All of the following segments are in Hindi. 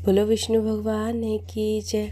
बोलो विष्णु भगवान की जय।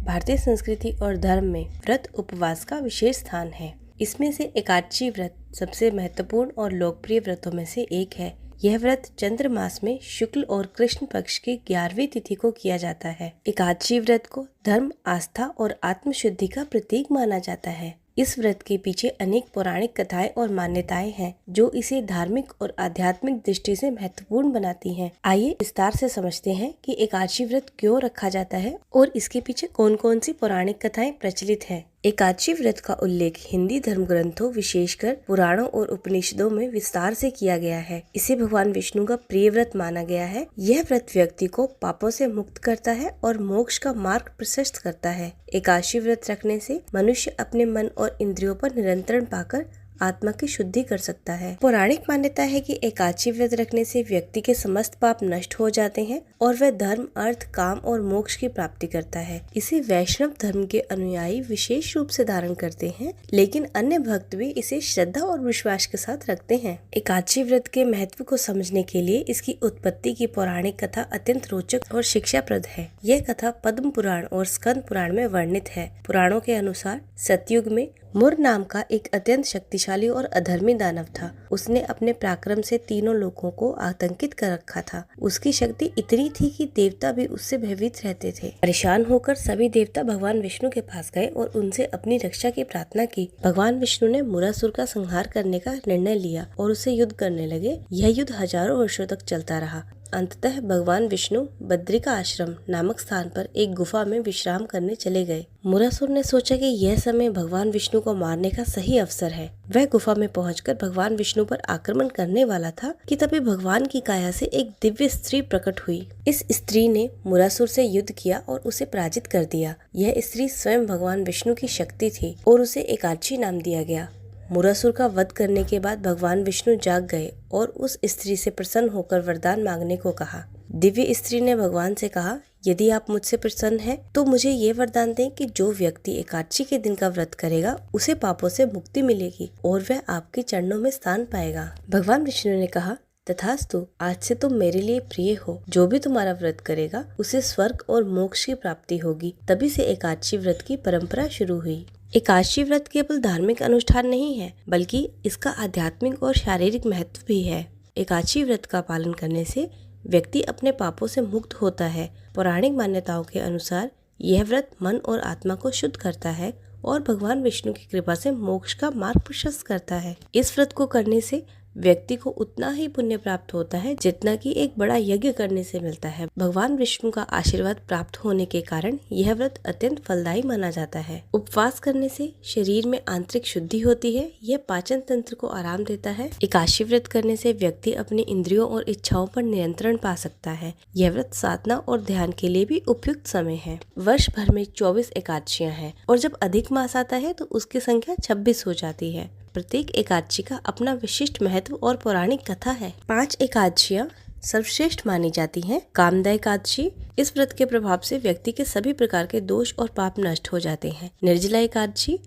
भारतीय संस्कृति और धर्म में व्रत उपवास का विशेष स्थान है। इसमें से एकादशी व्रत सबसे महत्वपूर्ण और लोकप्रिय व्रतों में से एक है। यह व्रत चंद्र मास में शुक्ल और कृष्ण पक्ष की 11वीं तिथि को किया जाता है। एकादशी व्रत को धर्म, आस्था और आत्मशुद्धि का प्रतीक माना जाता है। इस व्रत के पीछे अनेक पौराणिक कथाएं और मान्यताएं हैं जो इसे धार्मिक और आध्यात्मिक दृष्टि से महत्वपूर्ण बनाती हैं। आइए विस्तार से समझते हैं कि एकादशी व्रत क्यों रखा जाता है और इसके पीछे कौन कौन सी पौराणिक कथाएं प्रचलित हैं। एकादशी व्रत का उल्लेख हिंदी धर्म ग्रंथों, विशेषकर पुराणों और उपनिषदों में विस्तार से किया गया है। इसे भगवान विष्णु का प्रिय व्रत माना गया है। यह व्रत व्यक्ति को पापों से मुक्त करता है और मोक्ष का मार्ग प्रशस्त करता है। एकादशी व्रत रखने से मनुष्य अपने मन और इंद्रियों पर नियंत्रण पाकर आत्मा की शुद्धि कर सकता है। पौराणिक मान्यता है कि एकादशी व्रत रखने से व्यक्ति के समस्त पाप नष्ट हो जाते हैं और वह धर्म, अर्थ, काम और मोक्ष की प्राप्ति करता है। इसे वैष्णव धर्म के अनुयायी विशेष रूप से धारण करते हैं, लेकिन अन्य भक्त भी इसे श्रद्धा और विश्वास के साथ रखते हैं। एकादशी व्रत के महत्व को समझने के लिए इसकी उत्पत्ति की पौराणिक कथा अत्यंत रोचक और शिक्षाप्रद है। यह कथा पद्म पुराण और स्कंद पुराण में वर्णित है। पुराणों के अनुसार सतयुग में मुर नाम का एक अत्यंत शक्तिशाली और अधर्मी दानव था। उसने अपने पराक्रम से तीनों लोगों को आतंकित कर रखा था। उसकी शक्ति इतनी थी कि देवता भी उससे भयभीत रहते थे। परेशान होकर सभी देवता भगवान विष्णु के पास गए और उनसे अपनी रक्षा की प्रार्थना की। भगवान विष्णु ने मुरासुर का संहार करने का निर्णय लिया और उससे युद्ध करने लगे। यह युद्ध हजारों वर्षों तक चलता रहा। अंततः भगवान विष्णु बद्रिका आश्रम नामक स्थान पर एक गुफा में विश्राम करने चले गए। मुरासुर ने सोचा कि यह समय भगवान विष्णु को मारने का सही अवसर है। वह गुफा में पहुंचकर भगवान विष्णु पर आक्रमण करने वाला था कि तभी भगवान की काया से एक दिव्य स्त्री प्रकट हुई। इस स्त्री ने मुरासुर से युद्ध किया और उसे पराजित कर दिया। यह स्त्री स्वयं भगवान विष्णु की शक्ति थी और उसे एकादशी नाम दिया गया। मुरासुर का वध करने के बाद भगवान विष्णु जाग गए और उस स्त्री से प्रसन्न होकर वरदान मांगने को कहा। दिव्य स्त्री ने भगवान से कहा, यदि आप मुझसे प्रसन्न हैं तो मुझे ये वरदान दें कि जो व्यक्ति एकादशी के दिन का व्रत करेगा उसे पापों से मुक्ति मिलेगी और वह आपके चरणों में स्थान पाएगा। भगवान विष्णु ने कहा, तथास्तु, आज से तुम मेरे लिए प्रिय हो। जो भी तुम्हारा व्रत करेगा उसे स्वर्ग और मोक्ष की प्राप्ति होगी। तभी से एकादशी व्रत की परंपरा शुरू हुई। एकादशी व्रत केवल धार्मिक अनुष्ठान नहीं है, बल्कि इसका आध्यात्मिक और शारीरिक महत्व भी है। एकादशी व्रत का पालन करने से व्यक्ति अपने पापों से मुक्त होता है। पौराणिक मान्यताओं के अनुसार यह व्रत मन और आत्मा को शुद्ध करता है और भगवान विष्णु की कृपा से मोक्ष का मार्ग प्रशस्त करता है। इस व्रत को करने से व्यक्ति को उतना ही पुण्य प्राप्त होता है जितना कि एक बड़ा यज्ञ करने से मिलता है। भगवान विष्णु का आशीर्वाद प्राप्त होने के कारण यह व्रत अत्यंत फलदायी माना जाता है। उपवास करने से शरीर में आंतरिक शुद्धि होती है। यह पाचन तंत्र को आराम देता है। एकादशी व्रत करने से व्यक्ति अपने इंद्रियों और इच्छाओं पर नियंत्रण पा सकता है। यह व्रत साधना और ध्यान के लिए भी उपयुक्त समय है। वर्ष भर में 24 एकादशियां हैं और जब अधिक मास आता है तो उसकी संख्या 26 हो जाती है। प्रत्येक एकादशी का अपना विशिष्ट महत्व और पौराणिक कथा है। 5 एकादशियां सर्वश्रेष्ठ मानी जाती हैं। कामदा एकादशी, इस व्रत के प्रभाव से व्यक्ति के सभी प्रकार के दोष और पाप नष्ट हो जाते हैं। निर्जला एकादशी,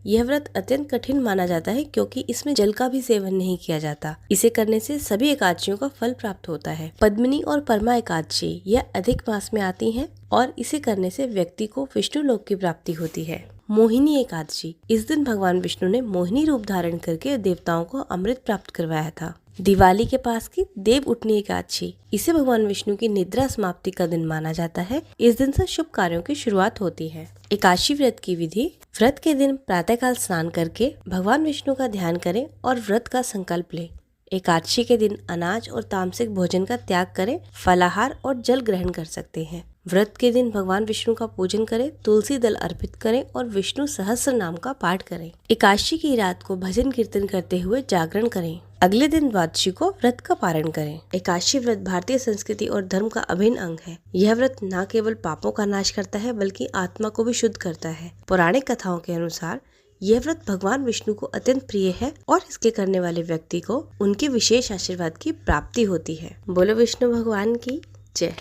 यह व्रत अत्यंत कठिन माना जाता है क्योंकि इसमें जल का भी सेवन नहीं किया जाता। इसे करने से सभी एकादशियों का फल प्राप्त होता है। पद्मिनी और परमा एकादशी, यह अधिक मास में आती है और इसे करने से व्यक्ति को विष्णु लोक की प्राप्ति होती है। मोहिनी एकादशी, इस दिन भगवान विष्णु ने मोहिनी रूप धारण करके देवताओं को अमृत प्राप्त करवाया था। दिवाली के पास की देव उठनी एकादशी, इसे भगवान विष्णु की निद्रा समाप्ति का दिन माना जाता है। इस दिन से शुभ कार्यों की शुरुआत होती है। एकादशी व्रत की विधि, व्रत के दिन प्रातःकाल स्नान करके भगवान विष्णु का ध्यान करें और व्रत का संकल्प लें। एकादशी के दिन अनाज और तामसिक भोजन का त्याग करें। फलाहार और जल ग्रहण कर सकते हैं। व्रत के दिन भगवान विष्णु का पूजन करें, तुलसी दल अर्पित करें और विष्णु सहस्त्र नाम का पाठ करें। एकादशी की रात को भजन कीर्तन करते हुए जागरण करें। अगले दिन द्वादशी को व्रत का पारण करें। एकादशी व्रत भारतीय संस्कृति और धर्म का अभिन्न अंग है। यह व्रत न केवल पापों का नाश करता है बल्कि आत्मा को भी शुद्ध करता है। पौराणिक कथाओं के अनुसार यह व्रत भगवान विष्णु को अत्यंत प्रिय है और इसके करने वाले व्यक्ति को उनके विशेष आशीर्वाद की प्राप्ति होती है। बोलो विष्णु भगवान की जय।